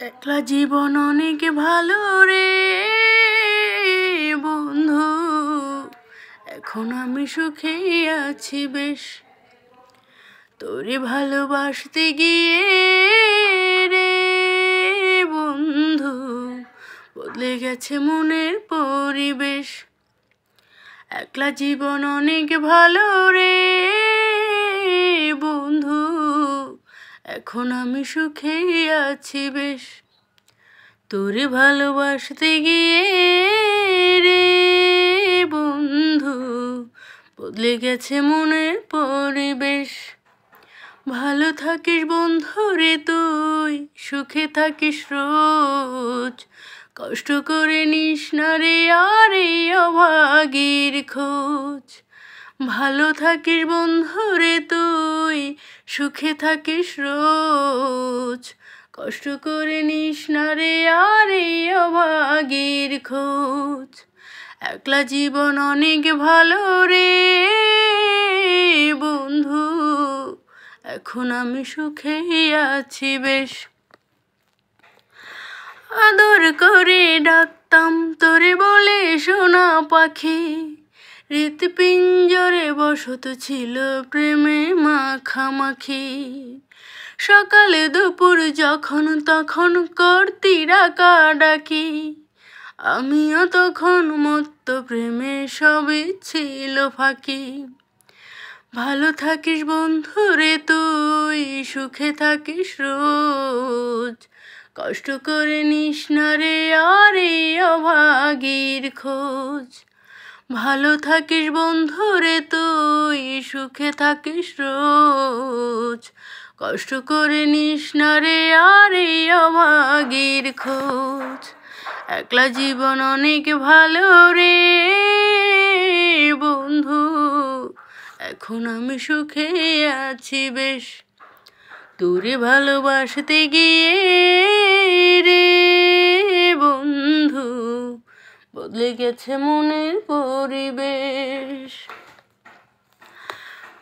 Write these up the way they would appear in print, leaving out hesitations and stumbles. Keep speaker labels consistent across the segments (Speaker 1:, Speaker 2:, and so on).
Speaker 1: একলা জীবন অনেক ভালো রে বন্ধু, এখন আমি সুখে আছি বেশ। তোরে ভালোবাসতে গিয়ে রে বন্ধু, বদলে গেছে মনের পরিবেশ। একলা জীবন অনেক ভালো রে বন্ধু, এখন আমি সুখে আছি বেশ। তোরে ভালোবাসতে গিয়ে রে বন্ধু, বদলে গেছে মনের পরিবেশ। ভালো থাকিস বন্ধু রে তুই, সুখে থাকিস রোজ, কষ্ট করে নিস না রে আর এই অভাগীর খোঁজ। ভালো থাকিস বন্ধু রে তুই, সুখে থাকিস রোজ, কষ্ট করে নিস না রে আর এই অভাগীর খোঁজ। একলা জীবন অনেক ভালো রে বন্ধু, এখন আমি সুখে আছি বেশ। আদর করে ডাকতাম তোরে বলে সোনা পাখি, হৃৎপিঞ্জরে বসত ছিল প্রেমে মাখামাখি। সকালে দুপুর যখন তখন করতি ডাকাডাকি, আমিও তখন মত্ত প্রেমে সবই ছিল ফাঁকি। ভালো থাকিস বন্ধু রে তুই, সুখে থাকিস রোজ, কষ্ট করে নিস না রে আর এই অভাগীর খোঁজ। ভালো থাকিস বন্ধু রে তুই, সুখে থাকিস রোজ, কষ্ট করে নিস না রে আর এই অভাগীর খোঁজ। একলা জীবন অনেক ভালো রে বন্ধু, এখন আমি সুখে আছি বেশ। তোরে ভালোবাসতে গিয়ে রে বন্ধু, বদলে গেছে মনের পরিবেশ।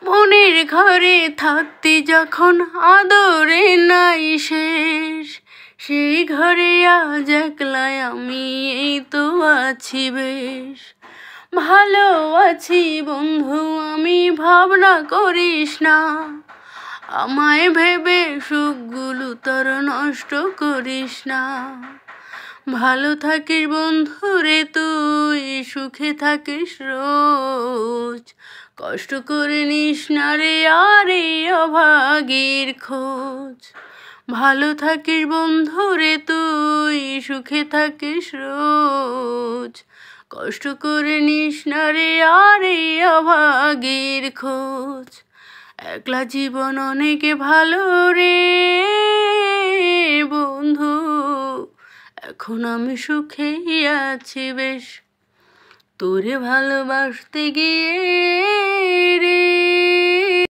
Speaker 1: মনের ঘরে থাকতে যখন আদরে নাই শেষ, সেই ঘরে আজ একলাই আমি এই তো আছি বেশ। ভালো আছি বন্ধু আমি, ভাবনা করিস না, আমায় ভেবে সুখগুলো তোর নষ্ট করিস না। ভালো থাকিস বন্ধু রে তুই, সুখে থাকিস রোজ, কষ্ট করে নিস না রে আর এই অভাগীর খোঁজ। ভালো থাকিস বন্ধু রে তুই, সুখে থাকিস রোজ, কষ্ট করে নিস না রে আর এই অভাগীর খোঁজ। একলা জীবন অনেক ভালো রে বন্ধু, এখন আমি সুখে আছি বেশ। তোরে ভালোবাসতে গিয়ে রে